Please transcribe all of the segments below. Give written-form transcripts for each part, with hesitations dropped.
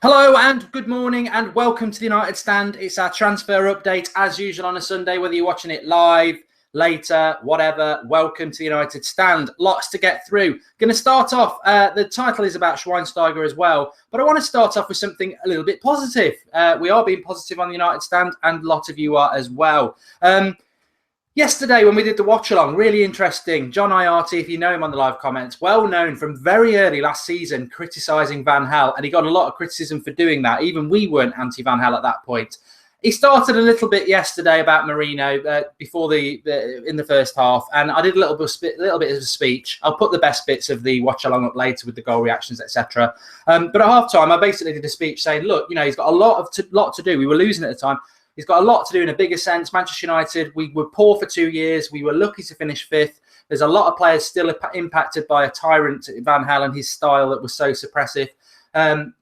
Hello and good morning and welcome to the United Stand. It's our transfer update as usual on a Sunday, whether you're watching it live, later, whatever. Welcome to the United Stand. Lots to get through. Going to start off, the title is about Schweinsteiger as well, but I want to start off with something a little bit positive. We are being positive on the United Stand and a lot of you are as well. Yesterday, when we did the watch-along, really interesting. John IRT, if you know him on the live comments, well known from very early last season, criticising Van Gaal, and he got a lot of criticism for doing that. Even we weren't anti-Van Gaal at that point. He started a little bit yesterday about Mourinho before in the first half, and I did a little bit of a speech. I'll put the best bits of the watch-along up later with the goal reactions, etc. But at half-time, I basically did a speech saying, look, you know, he's got a lot to do. We were losing at the time. He's got a lot to do in a bigger sense. Manchester United, we were poor for 2 years. We were lucky to finish fifth. There's a lot of players still impacted by a tyrant, Van Gaal, and his style that was so suppressive.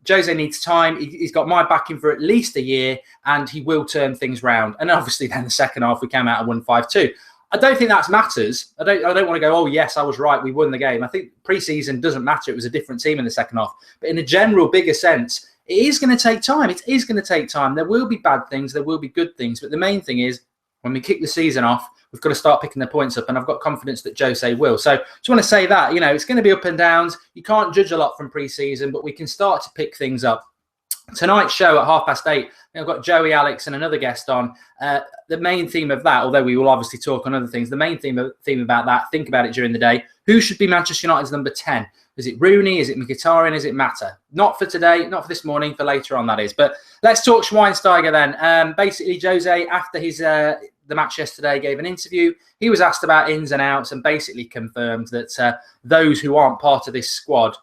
Jose needs time. He's got my backing for at least a year, and he will turn things round. And obviously, then the second half, we came out and won 5-2. I don't think that matters. I don't want to go, oh, yes, I was right. We won the game. I think pre-season doesn't matter. It was a different team in the second half. But in a general, bigger sense, it is going to take time. It is going to take time. There will be bad things. There will be good things. But the main thing is, when we kick the season off, we've got to start picking the points up. And I've got confidence that Jose will. So just want to say that, you know, it's going to be up and downs. You can't judge a lot from pre-season, but we can start to pick things up. Tonight's show at 8:30, I've got Joey, Alex, and another guest on. The main theme of that, although we will obviously talk on other things, the main theme about that, think about it during the day. Who should be Manchester United's number 10? Is it Rooney? Is it Mkhitaryan? Is it Mata? Not for today, not for this morning, for later on, that is. But let's talk Schweinsteiger then. Basically, Jose, after his the match yesterday, gave an interview. He was asked about ins and outs and basically confirmed that those who aren't part of this squad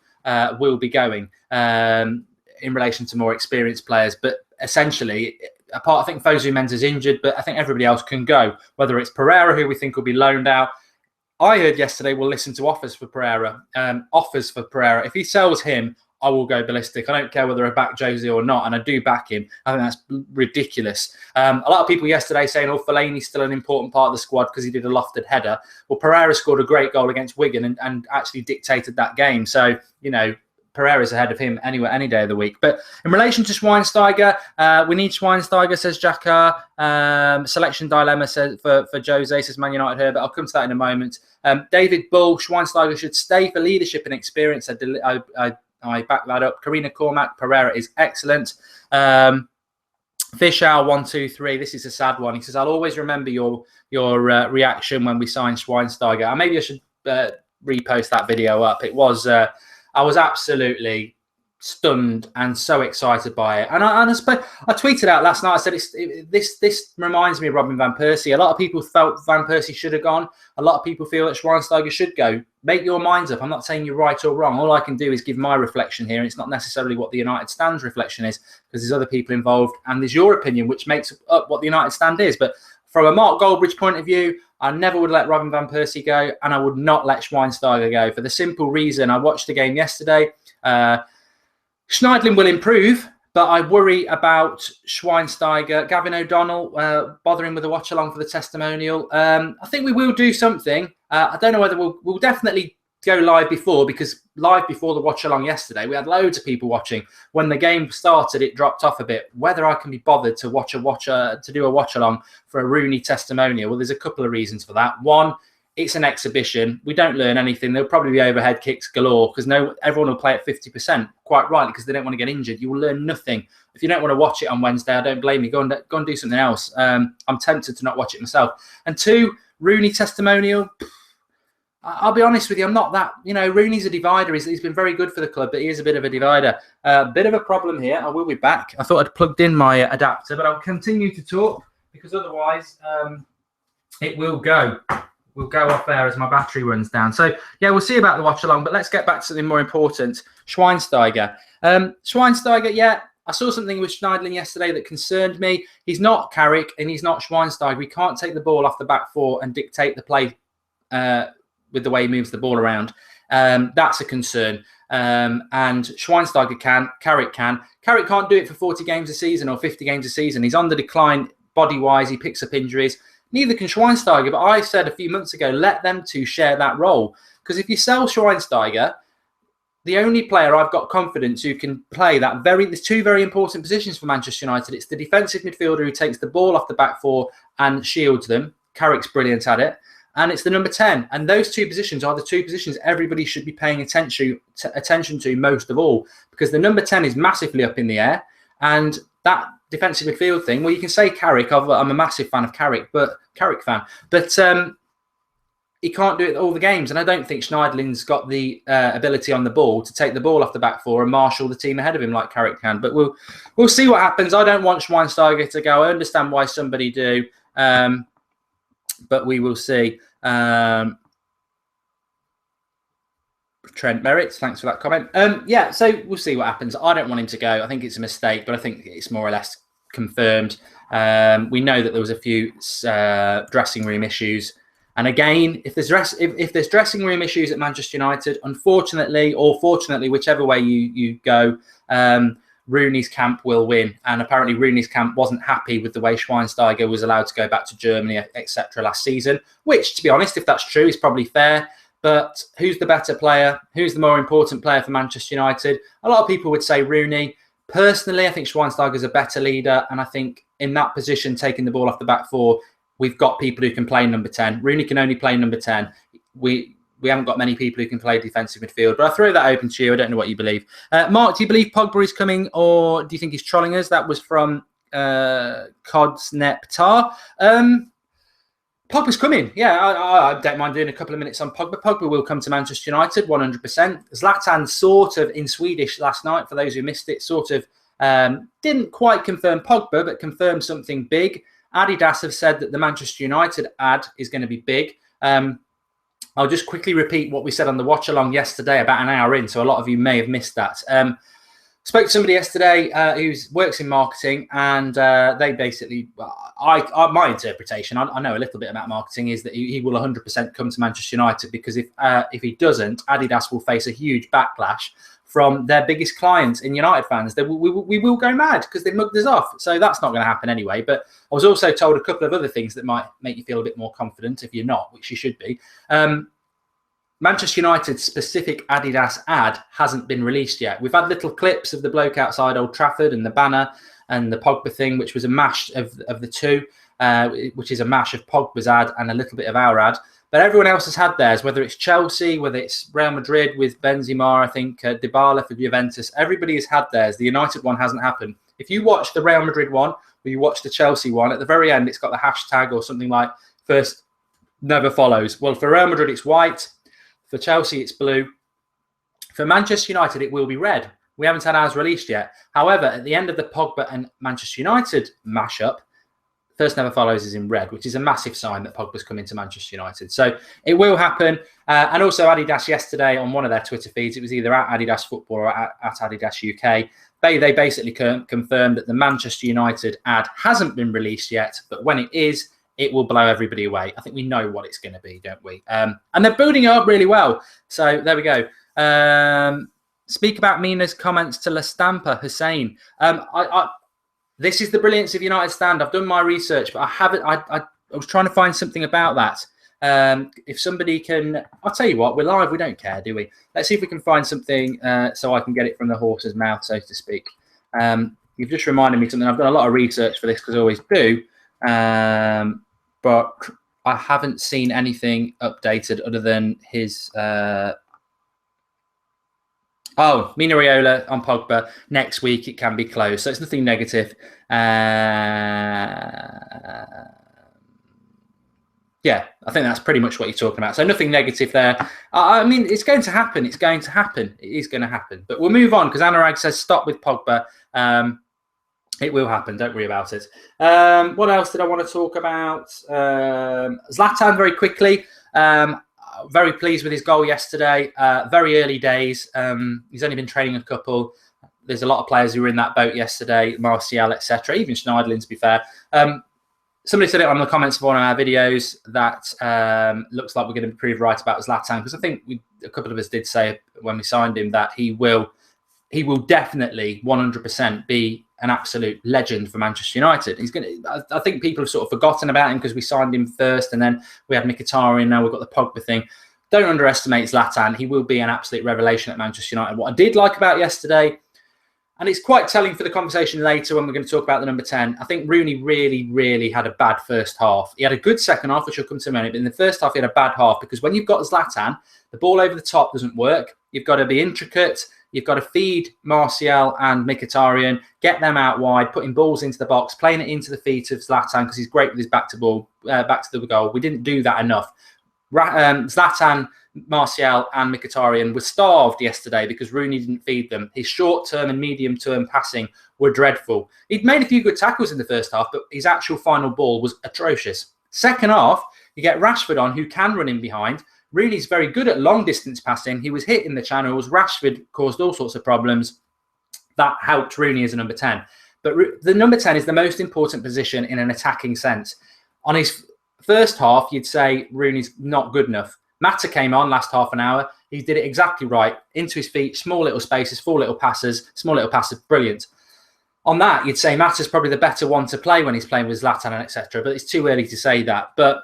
will be going in relation to more experienced players. But essentially, I think Fosu Mensah's injured, but I think everybody else can go, whether it's Pereira, who we think will be loaned out. I heard yesterday we'll listen to offers for Pereira. If he sells him, I will go ballistic. I don't care whether I back Jose or not, and I do back him. I think that's ridiculous. A lot of people yesterday saying, oh, Fellaini's still an important part of the squad because he did a lofted header. Well, Pereira scored a great goal against Wigan and actually dictated that game. So, you know, Pereira's ahead of him anywhere, any day of the week. But in relation to Schweinsteiger, we need Schweinsteiger, says Jacka. Selection dilemma says for Jose, says Man United here, but I'll come to that in a moment. David Bull, Schweinsteiger should stay for leadership and experience. I back that up. Karina Cormack, Pereira is excellent. Fishow 123. This is a sad one. He says, I'll always remember your reaction when we signed Schweinsteiger. Maybe I should repost that video up. It was I was absolutely stunned and so excited by it. And I tweeted out last night, I said, this reminds me of Robin Van Persie. A lot of people felt Van Persie should have gone. A lot of people feel that Schweinsteiger should go. Make your minds up. I'm not saying you're right or wrong. All I can do is give my reflection here. And it's not necessarily what the United Stand's reflection is, because there's other people involved. And there's your opinion, which makes up what the United Stand is. But from a Mark Goldbridge point of view, I never would let Robin Van Persie go, and I would not let Schweinsteiger go for the simple reason I watched the game yesterday. Schneidlin will improve, but I worry about Schweinsteiger. Gavin O'Donnell bothering with a watch-along for the testimonial. I think we will do something. I don't know whether we'll definitely go live before, because live before the watch-along yesterday, we had loads of people watching. When the game started, it dropped off a bit. Whether I can be bothered to do a watch-along for a Rooney testimonial, well, there's a couple of reasons for that. One, it's an exhibition. We don't learn anything. There'll probably be overhead kicks galore because everyone will play at 50%, quite rightly, because they don't want to get injured. You will learn nothing. If you don't want to watch it on Wednesday, I don't blame you. Go and do something else. I'm tempted to not watch it myself. And two, Rooney testimonial. I'll be honest with you, I'm not that, Rooney's a divider. He's been very good for the club, but he is a bit of a divider. Bit of a problem here. I will be back. I thought I'd plugged in my adapter, but I'll continue to talk because otherwise it will go. We'll go off there as my battery runs down. So, yeah, we'll see about the watch along, but let's get back to something more important. Schweinsteiger. Schweinsteiger, yeah, I saw something with Schneidlin yesterday that concerned me. He's not Carrick and he's not Schweinsteiger. He can't take the ball off the back four and dictate the play with the way he moves the ball around. That's a concern. And Schweinsteiger can, Carrick can. Carrick can't do it for 40 games a season or 50 games a season. He's on the decline body-wise. He picks up injuries. Neither can Schweinsteiger, but I said a few months ago, let them two share that role. Because if you sell Schweinsteiger, the only player I've got confidence who can play there's two very important positions for Manchester United. It's the defensive midfielder who takes the ball off the back four and shields them. Carrick's brilliant at it. And it's the number 10. And those two positions are the two positions everybody should be paying attention to most of all, because the number 10 is massively up in the air. And that defensive midfield thing, well, you can say Carrick. I'm a massive fan of Carrick, but he can't do it all the games. And I don't think Schneiderlin's got the ability on the ball to take the ball off the back four and marshal the team ahead of him like Carrick can. But we'll see what happens. I don't want Schweinsteiger to go. I understand why somebody do. But we will see. Trent Merritt, thanks for that comment. So we'll see what happens. I don't want him to go. I think it's a mistake, but I think it's more or less confirmed. We know that there was a few dressing room issues. And again, if there's dressing room issues at Manchester United, unfortunately or fortunately, whichever way you go, Rooney's camp will win. And apparently Rooney's camp wasn't happy with the way Schweinsteiger was allowed to go back to Germany, etc. last season, which, to be honest, if that's true, is probably fair. But who's the better player? Who's the more important player for Manchester United? A lot of people would say Rooney. Personally, I think Schweinsteiger's a better leader. And I think in that position, taking the ball off the back four, we've got people who can play number 10. Rooney can only play number 10. We haven't got many people who can play defensive midfield, but I throw that open to you. I don't know what you believe. Mark, do you believe Pogba is coming, or do you think he's trolling us? That was from Kodsneptar. Pogba's coming. Yeah, I don't mind doing a couple of minutes on Pogba. Pogba will come to Manchester United, 100%. Zlatan sort of, in Swedish last night, for those who missed it, sort of didn't quite confirm Pogba, but confirmed something big. Adidas have said that the Manchester United ad is going to be big. I'll just quickly repeat what we said on the watch along yesterday, about an hour in. So a lot of you may have missed that. Spoke to somebody yesterday who works in marketing, and they basically, my interpretation, I know a little bit about marketing, is that he will 100% come to Manchester United, because if he doesn't, Adidas will face a huge backlash from their biggest clients in United fans. We will go mad because they've mugged us off. So that's not going to happen anyway. But I was also told a couple of other things that might make you feel a bit more confident if you're not, which you should be. Manchester United's specific Adidas ad hasn't been released yet. We've had little clips of the bloke outside Old Trafford and the banner and the Pogba thing, which was a mash of the two, which is a mash of Pogba's ad and a little bit of our ad. But everyone else has had theirs, whether it's Chelsea, whether it's Real Madrid with Benzema, I think Dybala for Juventus. Everybody has had theirs. The United one hasn't happened. If you watch the Real Madrid one or you watch the Chelsea one, at the very end, it's got the hashtag or something like first never follows. Well, for Real Madrid, it's white. For Chelsea, it's blue. For Manchester United, it will be red. We haven't had ours released yet. However, at the end of the Pogba and Manchester United mashup, first never follows is in red, which is a massive sign that Pogba's coming to Manchester United. So it will happen. And also Adidas yesterday on one of their Twitter feeds, it was either at Adidas Football or at Adidas UK. They basically confirmed that the Manchester United ad hasn't been released yet, but when it is, it will blow everybody away. I think we know what it's going to be, don't we? And they're building it up really well. So there we go. Speak about Mina's comments to La Stampa, Hussein. This is the brilliance of United Stand. I've done my research, but I haven't. I was trying to find something about that. If somebody can, I'll tell you what, we're live. We don't care, do we? Let's see if we can find something so I can get it from the horse's mouth, so to speak. You've just reminded me something. I've done a lot of research for this because I always do. But I haven't seen anything updated other than his... Mina Raiola on Pogba. Next week, it can be closed. So it's nothing negative. Yeah, I think that's pretty much what you're talking about. So nothing negative there. I mean, it's going to happen. It's going to happen. It is going to happen. But we'll move on because Anurag says stop with Pogba. It will happen. Don't worry about it. What else did I want to talk about? Zlatan, very quickly. Very pleased with his goal yesterday. Very early days. He's only been training a couple. There's a lot of players who were in that boat yesterday, Martial, etc. Even Schneiderlin, to be fair. Somebody said it on the comments of one of our videos that looks like we're going to prove right about Zlatan, because I think a couple of us did say when we signed him that he will definitely 100% be an absolute legend for Manchester United. He's going to. I think people have sort of forgotten about him because we signed him first, and then we had Mkhitaryan. Now we've got the Pogba thing. don't underestimate Zlatan. He will be an absolute revelation at Manchester United. What I did like about yesterday, and it's quite telling for the conversation later when we're going to talk about the number 10. I think Rooney really, really had a bad first half. He had a good second half, which will come to a minute, but in the first half, he had a bad half because when you've got Zlatan, the ball over the top doesn't work. You've got to be intricate. You've got to feed Martial and Mkhitaryan, get them out wide, putting balls into the box, playing it into the feet of Zlatan because he's great with his back to the goal. We didn't do that enough. Zlatan, Martial and Mkhitaryan were starved yesterday because Rooney didn't feed them. His short-term and medium-term passing were dreadful. He'd made a few good tackles in the first half, but his actual final ball was atrocious. Second half, you get Rashford on, who can run in behind. Rooney's very good at long-distance passing. He was hit in the channels. Rashford caused all sorts of problems. That helped Rooney as a number 10. But the number 10 is the most important position in an attacking sense. On his first half, you'd say Rooney's not good enough. Mata came on last half an hour. He did it exactly right. Into his feet, small little spaces, small little passes, brilliant. On that, you'd say Mata's probably the better one to play when he's playing with Zlatan and etc. But it's too early to say that. But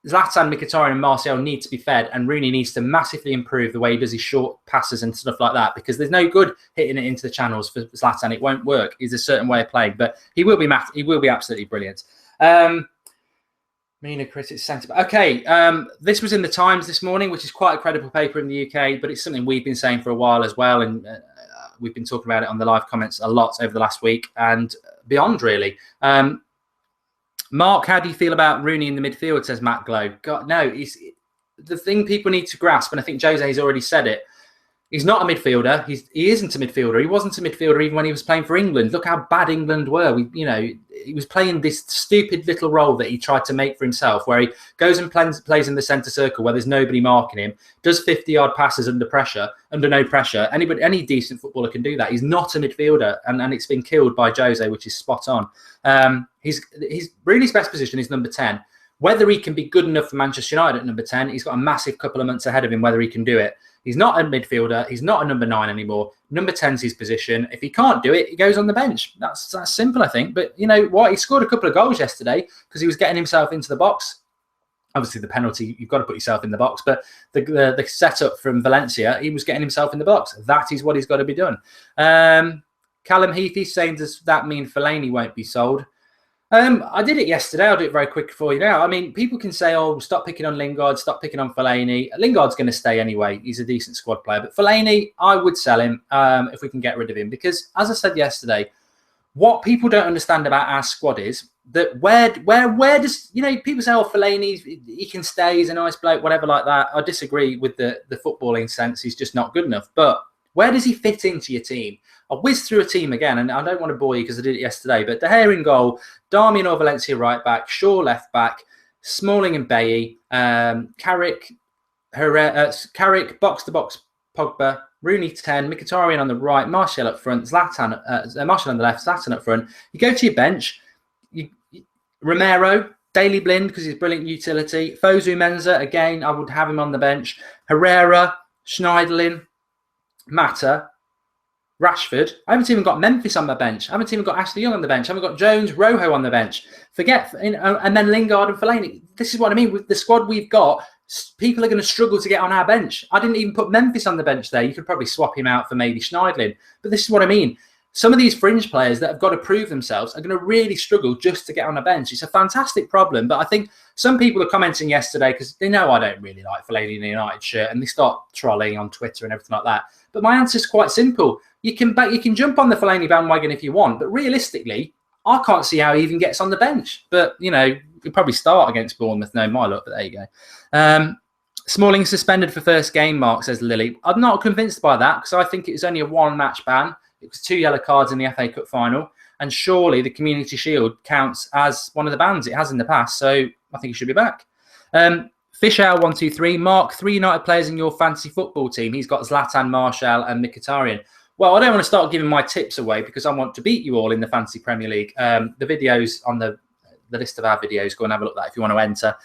Zlatan, Mkhitaryan and Martial need to be fed, and Rooney needs to massively improve the way he does his short passes and stuff like that, because there's no good hitting it into the channels for Zlatan. It won't work. He's a certain way of playing, but he will be absolutely brilliant. Mina critics centre. Okay, this was in the Times this morning, which is quite a credible paper in the UK, but it's something we've been saying for a while as well, and we've been talking about it on the live comments a lot over the last week and beyond, really. Mark, how do you feel about Rooney in the midfield, says Matt Glow. God, no, the thing people need to grasp, and I think Jose has already said it, he's not a midfielder. He isn't a midfielder. He wasn't a midfielder even when he was playing for England. Look how bad England were. He was playing this stupid little role that he tried to make for himself, where he goes and plays in the centre circle where there's nobody marking him, does 50-yard passes under no pressure. Any decent footballer can do that. He's not a midfielder, and it's been killed by Jose, which is spot on. Rooney's best position is number 10. Whether he can be good enough for Manchester United at number 10, he's got a massive couple of months ahead of him, whether he can do it. He's not a midfielder. He's not a number 9 anymore. Number 10's his position. If he can't do it, he goes on the bench. That's simple, I think. But you know what? He scored a couple of goals yesterday because he was getting himself into the box. Obviously, the penalty, you've got to put yourself in the box. But the setup from Valencia, he was getting himself in the box. That is what he's got to be done. Callum Heath saying, does that mean Fellaini won't be sold? I did it yesterday. I'll do it very quick for you now. I mean, people can say, oh, stop picking on Lingard, stop picking on Fellaini. Lingard's going to stay anyway. He's a decent squad player. But Fellaini, I would sell him if we can get rid of him. Because, as I said yesterday, what people don't understand about our squad is that where does, people say, oh, Fellaini, he can stay, he's a nice bloke, whatever like that. I disagree with the footballing sense. He's just not good enough. But where does he fit into your team? I'll whiz through a team again, and I don't want to bore you because I did it yesterday, but De Gea in goal, Darmian or Valencia right back, Shaw left back, Smalling and Bailly, Carrick, box-to-box Pogba, Rooney 10, Mkhitaryan on the right, Martial up front, Martial on the left, Zlatan up front. You go to your bench, Romero, Daley Blind because he's brilliant utility, Fosu Mensah, again, I would have him on the bench, Herrera, Schneiderlin, Mata, Rashford. I haven't even got Memphis on my bench. I haven't even got Ashley Young on the bench. I haven't got Jones, Rojo on the bench. And then Lingard and Fellaini. This is what I mean. With the squad we've got, people are going to struggle to get on our bench. I didn't even put Memphis on the bench there. You could probably swap him out for maybe Schneiderlin. But this is what I mean. Some of these fringe players that have got to prove themselves are going to really struggle just to get on a bench. It's a fantastic problem. But I think some people are commenting yesterday because they know I don't really like Fellaini in the United shirt, and they start trolling on Twitter and everything like that. But my answer is quite simple. You can jump on the Fellaini bandwagon if you want, but realistically, I can't see how he even gets on the bench. But, he'll probably start against Bournemouth. No, my luck, but there you go. Smalling suspended for first game, Mark, says Lily. I'm not convinced by that because I think it was only a one-match ban. It was 2 yellow cards in the FA Cup final. And surely the Community Shield counts as one of the bans it has in the past. So I think he should be back. Fishout123, Mark, 3 United players in your fantasy football team. He's got Zlatan, Martial and Mkhitaryan. Well, I don't want to start giving my tips away because I want to beat you all in the Fantasy Premier League. The videos on the list of our videos, go and have a look at that if you want to enter.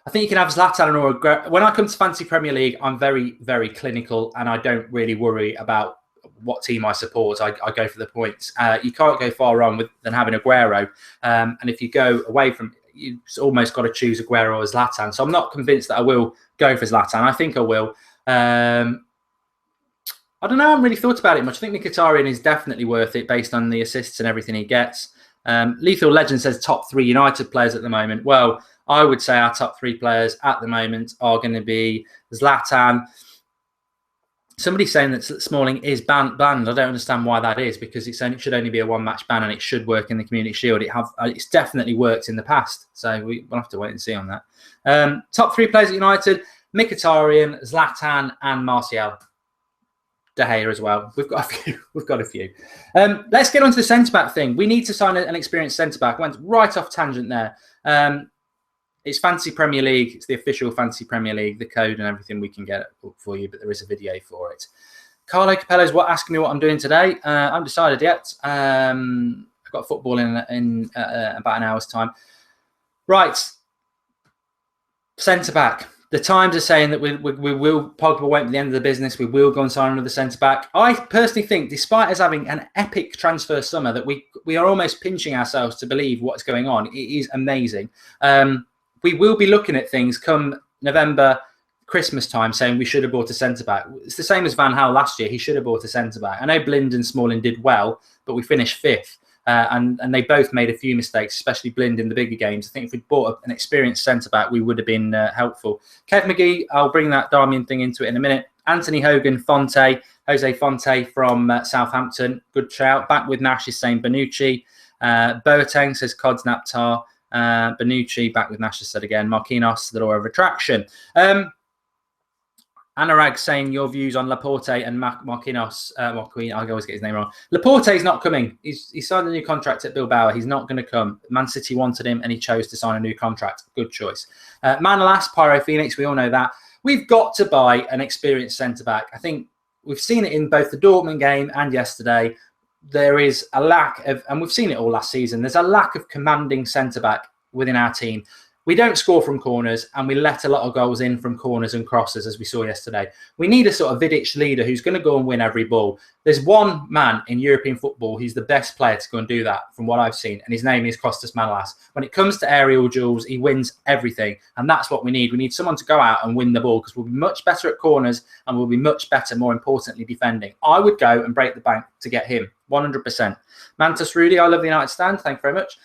I think you can have Zlatan or when I come to Fantasy Premier League, I'm very, very clinical and I don't really worry about what team I support. I go for the points. You can't go far wrong than having Aguero. And if you go away from, you've almost got to choose Aguero or Zlatan. So I'm not convinced that I will go for Zlatan. I think I will. I don't know. I haven't really thought about it much. I think Mkhitaryan is definitely worth it based on the assists and everything he gets. Lethal Legend says top 3 United players at the moment. Well, I would say our top 3 players at the moment are going to be Zlatan. Somebody's saying that Smalling is banned. I don't understand why that is, because it should only be a 1-match ban and it should work in the Community Shield. It's definitely worked in the past, so we'll have to wait and see on that. Top 3 players at United: Mkhitaryan, Zlatan, and Martial. De Gea as well. We've got a few. Let's get on to the centre-back thing. We need to sign an experienced centre-back. Went right off tangent there. It's Fantasy Premier League. It's the official Fantasy Premier League. The code and everything we can get for you, but there is a video for it. Carlo Capello's asking me what I'm doing today. I haven't decided yet. I've got football in about an hour's time. Right. Centre-back. The Times are saying that we will, Pogba won't be the end of the business. We will go and sign another centre-back. I personally think, despite us having an epic transfer summer, that we are almost pinching ourselves to believe what's going on. It is amazing. We will be looking at things come November, Christmas time, saying we should have bought a centre-back. It's the same as Van Gaal last year. He should have bought a centre-back. I know Blind and Smalling did well, but we finished 5th. And they both made a few mistakes, especially Blind in the bigger games. I think if we'd bought an experienced centre-back, we would have been helpful. Kev McGee, I'll bring that Darmian thing into it in a minute. Anthony Hogan, Jose Fonte from Southampton. Good shout. Back with Nash is saying Bonucci. Boateng says Cods Naptar. Bonucci back with Nash said again. Marquinhos, the law of attraction. Anurag saying your views on Laporte and Marquinhos. I always get his name wrong. Laporte is not coming. He signed a new contract at Bilbao. He's not going to come. Man City wanted him and he chose to sign a new contract. Good choice. Manolas, Pyro Phoenix, we all know that. We've got to buy an experienced centre-back. I think we've seen it in both the Dortmund game and yesterday. There is a lack of, and we've seen it all last season, there's a lack of commanding centre-back within our team. We don't score from corners and we let a lot of goals in from corners and crosses, as we saw yesterday. We need a sort of Vidic leader who's going to go and win every ball. There's one man in European football who's the best player to go and do that from what I've seen, and his name is Kostas Manolas. When it comes to aerial duels, he wins everything, and that's what we need. We need someone to go out and win the ball because we'll be much better at corners and we'll be much better, more importantly, defending. I would go and break the bank to get him, 100%. Mantis Rudy, I love the United stand. Thank you very much.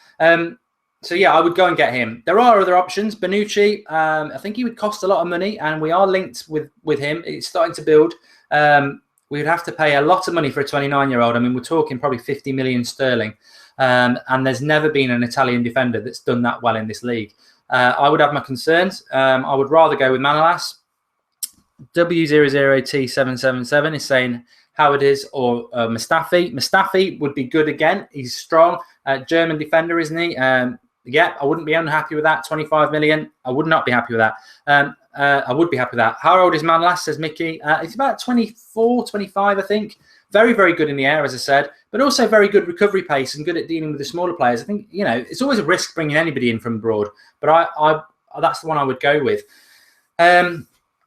So, yeah, I would go and get him. There are other options. Bonucci, I think he would cost a lot of money, and we are linked with him. It's starting to build. We would have to pay a lot of money for a 29-year-old. I mean, we're talking probably 50 million sterling. And there's never been an Italian defender that's done that well in this league. I would have my concerns. I would rather go with Manolas. W00T777 is saying Howard is or Mustafi. Mustafi would be good again. He's strong. German defender, isn't he? Yeah, I wouldn't be unhappy with that. 25 million. I would not be happy with that. I would be happy with that. How old is Manolas, says Mickey? He's about 24, 25, I think. Very, very good in the air, as I said, but also very good recovery pace and good at dealing with the smaller players. I think, it's always a risk bringing anybody in from abroad, but I that's the one I would go with.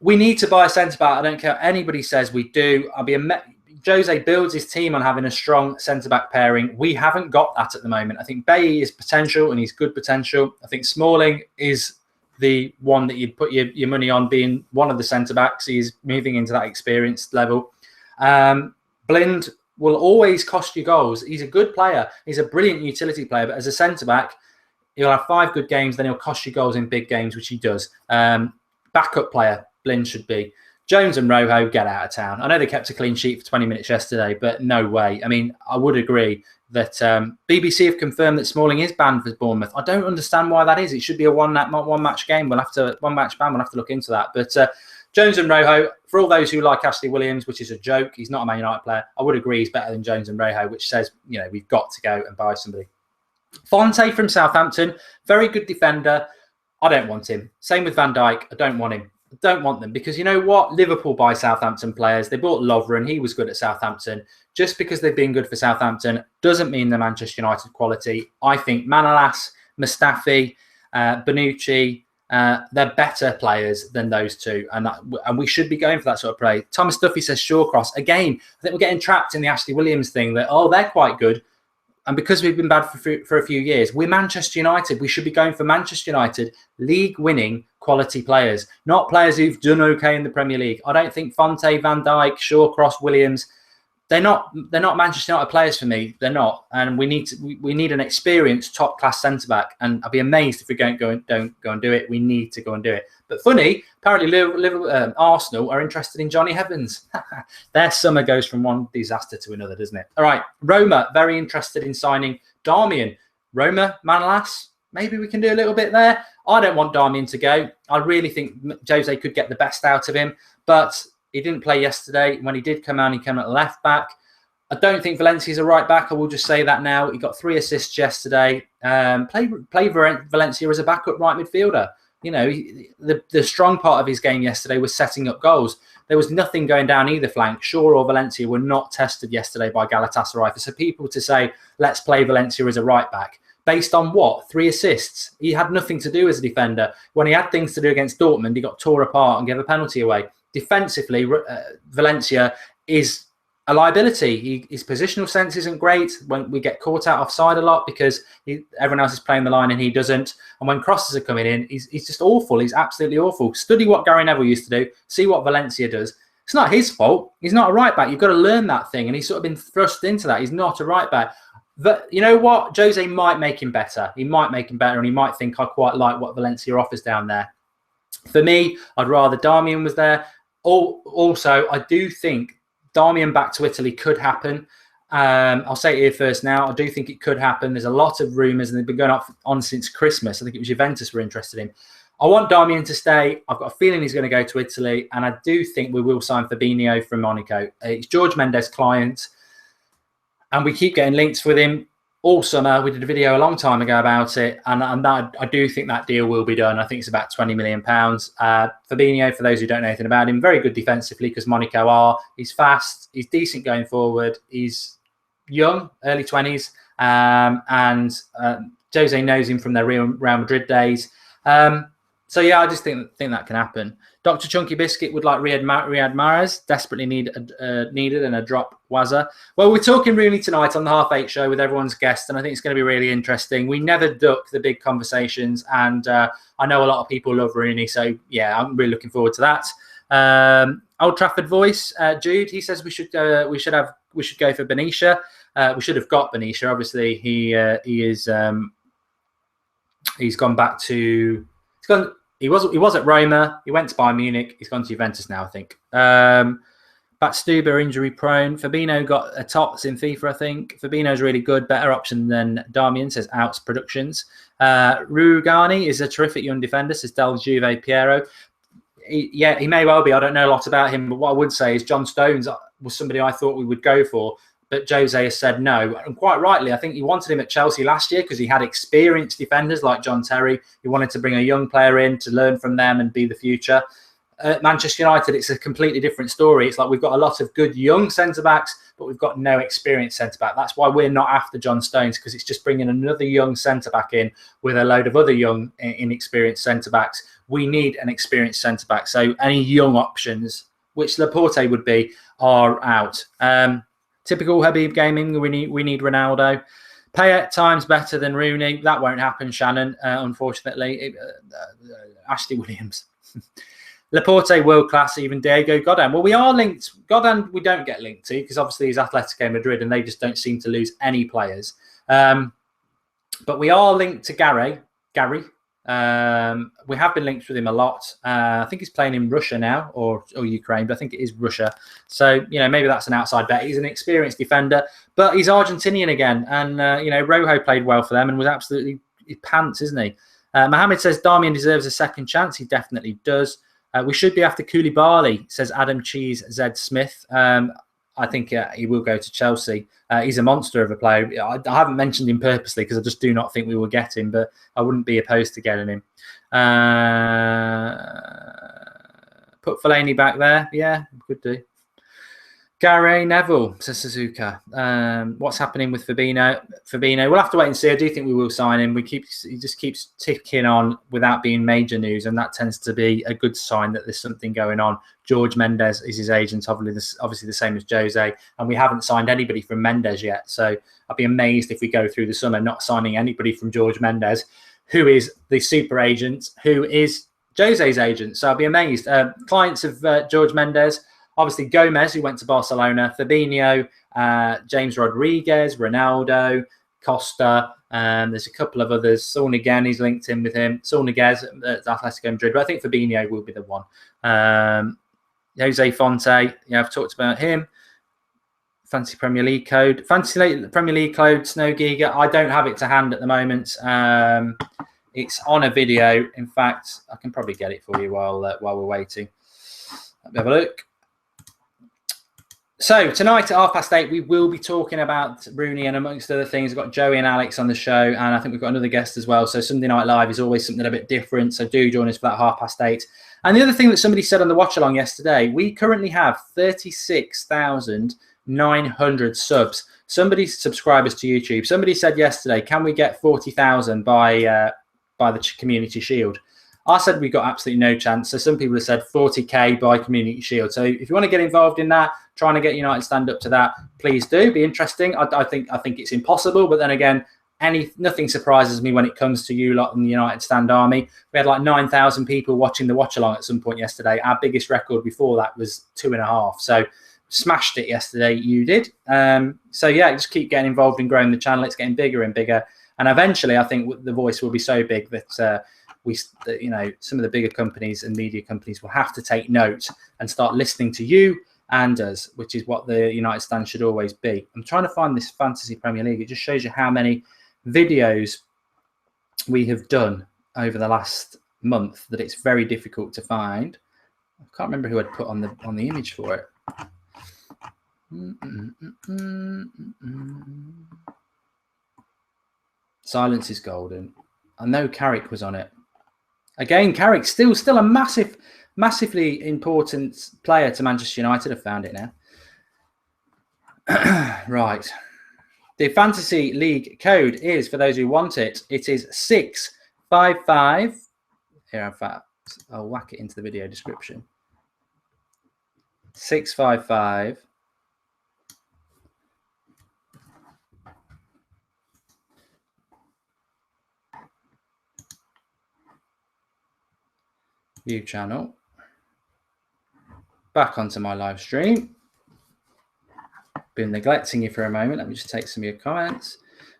We need to buy a centre-back. I don't care what anybody says we do. Jose builds his team on having a strong centre-back pairing. We haven't got that at the moment. I think Bailly is potential, and he's good potential. I think Smalling is the one that you'd put your money on being one of the centre-backs. He's moving into that experienced level. Blind will always cost you goals. He's a good player. He's a brilliant utility player, but as a centre-back, he'll have 5 good games, then he'll cost you goals in big games, which he does. Backup player, Blind should be. Jones and Rojo, get out of town. I know they kept a clean sheet for 20 minutes yesterday, but no way. I mean, I would agree that BBC have confirmed that Smalling is banned for Bournemouth. I don't understand why that is. It should be a one-match game. One-match ban. We'll have to look into that. But Jones and Rojo, for all those who like Ashley Williams, which is a joke, he's not a Man United player. I would agree he's better than Jones and Rojo, which says, we've got to go and buy somebody. Fonte from Southampton, very good defender. I don't want him. Same with Van Dijk. I don't want him. I don't want them because you know what? Liverpool buy Southampton players. They bought Lovren. He was good at Southampton. Just because they've been good for Southampton doesn't mean they're Manchester United quality. I think Manolas, Mustafi, Bonucci, they're better players than those two. And we should be going for that sort of play. Thomas Duffy says Shawcross. Again, I think we're getting trapped in the Ashley Williams thing that, they're quite good. And because we've been bad for a few years, we're Manchester United. We should be going for Manchester United league-winning quality players, not players who've done okay in the Premier League. I don't think Fonte, Van Dijk, Shawcross, Williams, they're not Manchester United players for me. They're not, and we need an experienced top class centre back. And I'd be amazed if we don't go and do it. We need to go and do it. But funny, apparently Arsenal are interested in Johnny Evans. Their summer goes from one disaster to another, doesn't it? All right, Roma very interested in signing Darmian. Roma, Manolas, maybe we can do a little bit there. I don't want Darmian to go. I really think Jose could get the best out of him, but he didn't play yesterday. When he did come out, he came at left back. I don't think Valencia's a right back. I will just say that now. He got 3 assists yesterday. Play Valencia as a backup right midfielder. You know, the strong part of his game yesterday was setting up goals. There was nothing going down either flank. Shaw or Valencia were not tested yesterday by Galatasaray. So people to say, let's play Valencia as a right back. Based on what? 3 assists. He had nothing to do as a defender. When he had things to do against Dortmund, he got tore apart and gave a penalty away. Defensively, Valencia is a liability. His positional sense isn't great. When we get caught out offside a lot because everyone else is playing the line and he doesn't. And when crosses are coming in, he's just awful. He's absolutely awful. Study what Gary Neville used to do. See what Valencia does. It's not his fault. He's not a right back. You've got to learn that thing. And he's sort of been thrust into that. He's not a right back. But you know what? Jose might make him better. He might make him better and he might think I quite like what Valencia offers down there. For me, I'd rather Darmian was there. Also, I do think Darmian back to Italy could happen. I'll say it here first now. I do think it could happen. There's a lot of rumours and they've been going on since Christmas. I think it was Juventus we're interested in. I want Darmian to stay. I've got a feeling he's going to go to Italy. And I do think we will sign Fabinho from Monaco. It's George Mendes' client. And we keep getting links with him all summer. We did a video a long time ago about it. And that, I do think that deal will be done. I think it's about £20 million. Fabinho, for those who don't know anything about him, very good defensively because Monaco are. He's fast. He's decent going forward. He's young, early 20s. And Jose knows him from their Real Madrid days. So, yeah, I just think that can happen. Dr. Chunky Biscuit would like Riyad Mahrez, desperately needed and a drop Wazza. Well, we're talking Rooney tonight on the Half 8 show with everyone's guest, and I think it's going to be really interesting. We never duck the big conversations, and I know a lot of people love Rooney, so, yeah, I'm really looking forward to that. Old Trafford voice, Jude, he says we should go for Benicia. We should have got Benicia. Obviously, he's gone back to... He was at Roma. He went to Bayern Munich. He's gone to Juventus now, I think. Batstuber injury prone. Fabinho got a tots in FIFA, I think. Fabinho's really good. Better option than Darmian, says Outs Productions. Rugani is a terrific young defender, says Del Juve Piero. He may well be. I don't know a lot about him, but what I would say is John Stones was somebody I thought we would go for. But Jose has said no. And quite rightly, I think he wanted him at Chelsea last year because he had experienced defenders like John Terry. He wanted to bring a young player in to learn from them and be the future. At Manchester United, it's a completely different story. It's like we've got a lot of good young centre-backs, but we've got no experienced centre-back. That's why we're not after John Stones, because it's just bringing another young centre-back in with a load of other young, inexperienced centre-backs. We need an experienced centre-back. So any young options, which Laporte would be, are out. Typical Habib gaming. We need Ronaldo. Payet times better than Rooney. That won't happen, Shannon. Unfortunately, Ashley Williams, Laporte world class. Even Diego Godin. Well, we are linked. Godin we don't get linked to because obviously he's Atletico Madrid and they just don't seem to lose any players. But we are linked to Gary. We have been linked with him a lot. I think he's playing in Russia now or Ukraine, but I think it is Russia. So, maybe that's an outside bet. He's an experienced defender, but he's Argentinian again. And, Rojo played well for them and was absolutely pants, isn't he? Mohammed says Darmian deserves a second chance. He definitely does. We should be after Koulibaly, says Adam Cheese Z Smith. I think he will go to Chelsea. He's a monster of a player. I haven't mentioned him purposely because I just do not think we will get him, but I wouldn't be opposed to getting him. Put Fellaini back there. Yeah, could do. Gary Neville, says Suzuka. What's happening with Fabinho? We'll have to wait and see. I do think we will sign him. He just keeps ticking on without being major news, and that tends to be a good sign that there's something going on. George Mendes is his agent, obviously the same as Jose, and we haven't signed anybody from Mendes yet. So I'd be amazed if we go through the summer not signing anybody from George Mendes, who is the super agent, who is Jose's agent. So I'd be amazed. Clients of George Mendes. Obviously, Gomez, who went to Barcelona, Fabinho, James Rodriguez, Ronaldo, Costa. There's a couple of others. Saul Niguez, he's linked in with him. Saul Niguez at Atletico Madrid, but I think Fabinho will be the one. Jose Fonte, yeah, I've talked about him. Fancy Premier League code. Fancy Premier League code, Snow Giga. I don't have it to hand at the moment. It's on a video. In fact, I can probably get it for you while we're waiting. Let me have a look. So tonight at 8:30, we will be talking about Rooney and amongst other things. We've got Joey and Alex on the show, and I think we've got another guest as well. So Sunday Night Live is always something a bit different. So do join us for that 8:30. And the other thing that somebody said on the watch along yesterday, we currently have 36,900 subs. Somebody's subscribers to YouTube. Somebody said yesterday, can we get 40,000 by the Community Shield? I said we got absolutely no chance. So some people have said 40k by Community Shield. So if you want to get involved in that, trying to get United Stand up to that, please do. Be interesting. I think it's impossible, but then again, nothing surprises me when it comes to you lot in the United Stand Army. We had like 9,000 people watching the watch along at some point yesterday. Our biggest record before that was 2.5. So smashed it yesterday. You did. So yeah, just keep getting involved in growing the channel. It's getting bigger and bigger, and eventually, I think the voice will be so big that some of the bigger companies and media companies will have to take note and start listening to you and us, which is what the United Stand should always be. I'm trying to find this Fantasy Premier League. It just shows you how many videos we have done over the last month that it's very difficult to find. I can't remember who I'd put on the image for it. Silence is golden. I know Carrick was on it. Again, Carrick still a massively important player to Manchester United. I've found it now. Right. The Fantasy League code is, for those who want it, it is 655. Here, in fact, I'll whack it into the video description. 655. View channel. Back onto my live stream. Been neglecting you for a moment. Let me just take some of your comments.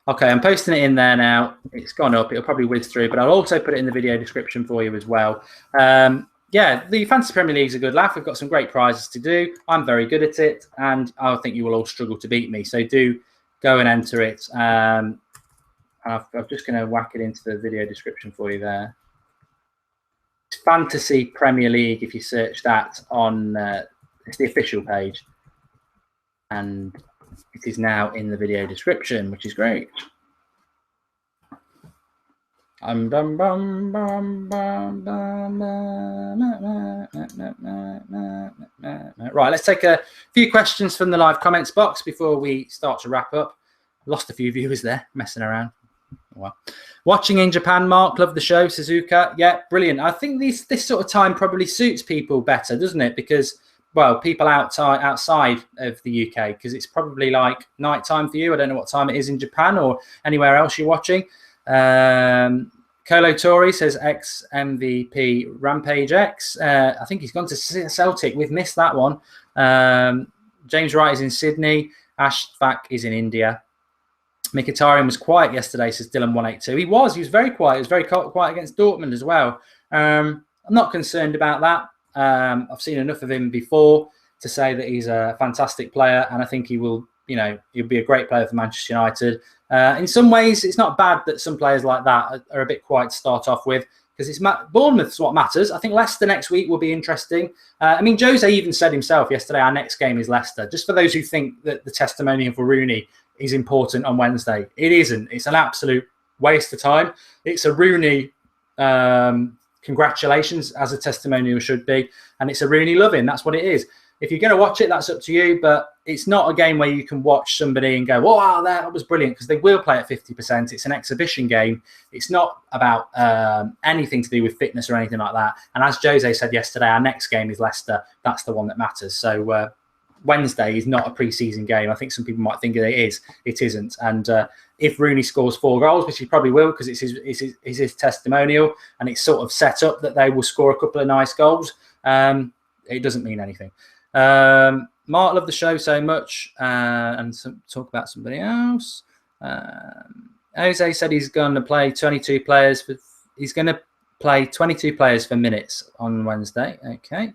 Okay, I'm posting it in there now. It's gone up. It'll probably whiz through, but I'll also put it in the video description for you as well. Yeah, the Fantasy Premier League is a good laugh. We've got some great prizes to do. I'm very good at it, and I think you will all struggle to beat me. So do go and enter it. I'm just going to whack it into the video description for you there. Fantasy Premier League, if you search that on it's the official page, and it is now in the video description, which is great. Right, let's take a few questions from the live comments box before we start to wrap up. Lost a few viewers there messing around. Well, watching in Japan, Mark, love the show. Suzuka, yeah, brilliant. I think this sort of time probably suits people better, doesn't it? Because, well, people outside of the UK, because it's probably like night time for you. I don't know what time it is in Japan or anywhere else you're watching. Colo Tori says ex-MVP Rampage X. I think he's gone to Celtic. We've missed that one. James Wright is in Sydney. Ash Fak is in India. Mkhitaryan was quiet yesterday, says Dylan182. He was very quiet. He was very quiet against Dortmund as well. I'm not concerned about that. I've seen enough of him before to say that he's a fantastic player, and I think he will, he'll be a great player for Manchester United. In some ways, it's not bad that some players like that are a bit quiet to start off with, because it's Bournemouth's what matters. I think Leicester next week will be interesting. Jose even said himself yesterday, our next game is Leicester. Just for those who think that the testimonial for Rooney is important on Wednesday, it isn't. It's an absolute waste of time. It's a Rooney congratulations, as a testimonial should be, and it's a Rooney loving. That's what it is. if you're going to watch it, that's up to you. But it's not a game where you can watch somebody and go, wow, that was brilliant, because they will play at 50%. It's an exhibition game. It's not about anything to do with fitness or anything like that. And as Jose said yesterday, our next game is Leicester. That's the one that matters. So Wednesday is not a pre-season game. I think some people might think it is. It isn't. And if Rooney scores 4 goals, which he probably will, because it's his testimonial, and it's sort of set up that they will score a couple of nice goals, it doesn't mean anything. Mark, love the show so much. And talk about somebody else. Jose said he's going to play 22 players. He's going to play 22 players for minutes on Wednesday. Okay.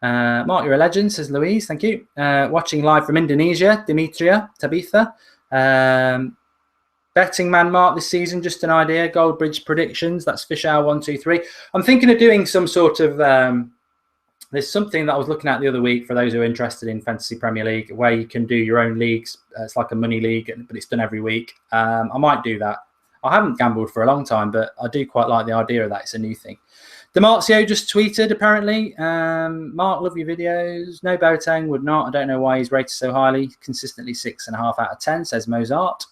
Mark, you're a legend, says Louise. Thank you. Watching live from Indonesia, Dimitria, Tabitha. Betting man, Mark, this season, just an idea. Goldbridge predictions. That's Fishour123. I'm thinking of doing some sort of... there's something that I was looking at the other week for those who are interested in Fantasy Premier League, where you can do your own leagues. It's like a money league, but it's done every week. I might do that. I haven't gambled for a long time, but I do quite like the idea of that. It's a new thing. DeMarzio just tweeted, apparently. Mark, love your videos. No, Boateng would not. I don't know why he's rated so highly. Consistently 6.5 out of 10, says Mozart.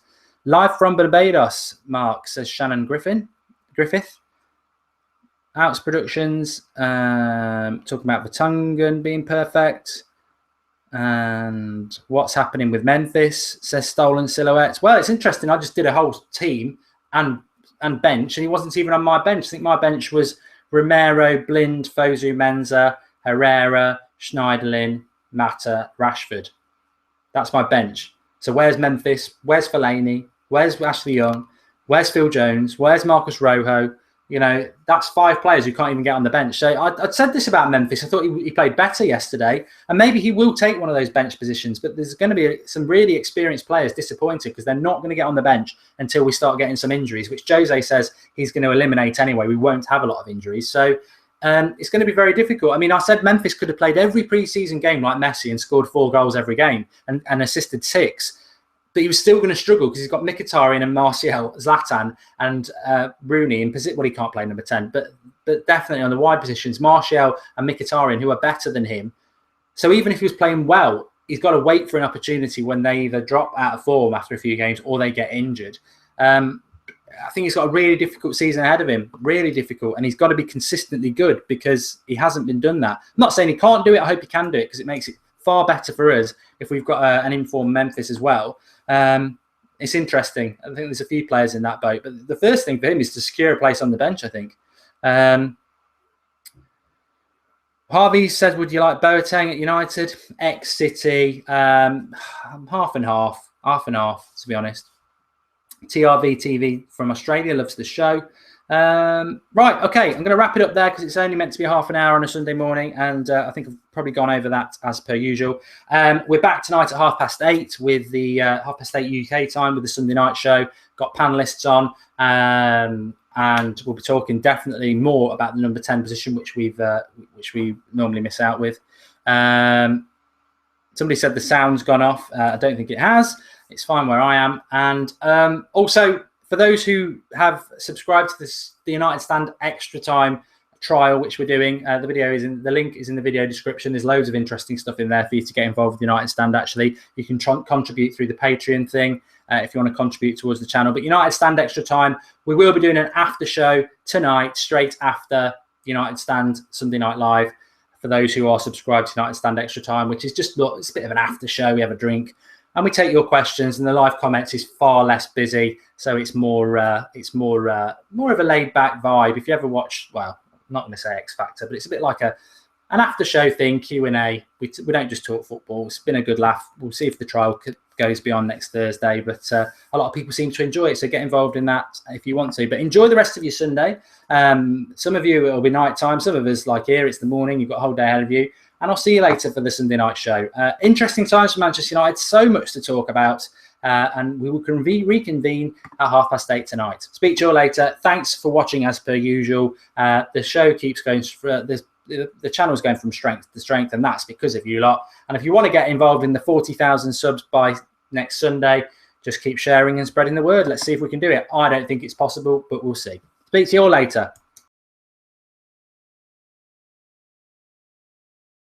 Live from Barbados, Mark, says Shannon Griffith. Outs Productions, talking about Vertonghen being perfect. And what's happening with Memphis, says Stolen Silhouettes. Well, it's interesting. I just did a whole team and bench, and he wasn't even on my bench. I think my bench was Romero, Blind, Fosu, Mensah, Herrera, Schneiderlin, Mata, Rashford. That's my bench. So where's Memphis? Where's Fellaini? Where's Ashley Young? Where's Phil Jones? Where's Marcus Rojo? You know, that's 5 players who can't even get on the bench. So I'd said this about Memphis. I thought he played better yesterday. And maybe he will take one of those bench positions. But there's going to be some really experienced players disappointed because they're not going to get on the bench until we start getting some injuries, which Jose says he's going to eliminate anyway. We won't have a lot of injuries. So it's going to be very difficult. I mean, I said Memphis could have played every preseason game like Messi and scored 4 goals every game and assisted 6. But he was still going to struggle because he's got Mkhitaryan and Martial, Zlatan and Rooney in position. Well, he can't play number 10, but definitely on the wide positions, Martial and Mkhitaryan, who are better than him. So even if he was playing well, he's got to wait for an opportunity when they either drop out of form after a few games or they get injured. I think he's got a really difficult season ahead of him, really difficult. And he's got to be consistently good because he hasn't been done that. I'm not saying he can't do it. I hope he can do it because it makes it far better for us if we've got an informed Memphis as well. It's interesting. I think there's a few players in that boat, but the first thing for him is to secure a place on the bench, I think. Harvey said, would you like Boateng at United? Ex-City, half and half, to be honest. TRV TV from Australia loves the show. Right, okay, I'm going to wrap it up there because it's only meant to be half an hour on a Sunday morning, and I think I've probably gone over that as per usual. We're back tonight at 8:30 with the 8:30 UK time with the Sunday night show. Got panelists on, and we'll be talking definitely more about the number 10 position, which we normally miss out with. Somebody said the sound's gone off. I don't think it has. It's fine where I am, and also. For those who have subscribed to the United Stand Extra Time trial, which we're doing, the link is in the video description. There's loads of interesting stuff in there for you to get involved with United Stand. Actually, you can contribute through the Patreon thing if you want to contribute towards the channel. But United Stand Extra Time, we will be doing an after show tonight, straight after United Stand Sunday Night Live. For those who are subscribed to United Stand Extra Time, which is just it's a bit of an after show. We have a drink. And we take your questions, and the live comments is far less busy, so it's more of a laid back vibe. If you ever watch, well, I'm not going to say X Factor, but it's a bit like an after show thing, Q&A. We don't just talk football. It's been a good laugh. We'll see if the trial goes beyond next Thursday, but a lot of people seem to enjoy it, so get involved in that if you want to. But enjoy the rest of your Sunday. Some of you it'll be night time. Some of us, like here, it's the morning. You've got a whole day ahead of you. And I'll see you later for the Sunday night show. Interesting times for Manchester United. So much to talk about. And we will reconvene at 8:30 tonight. Speak to you all later. Thanks for watching as per usual. The show keeps going. The channel's going from strength to strength, and that's because of you lot. And if you want to get involved in the 40,000 subs by next Sunday, just keep sharing and spreading the word. Let's see if we can do it. I don't think it's possible, but we'll see. Speak to you all later.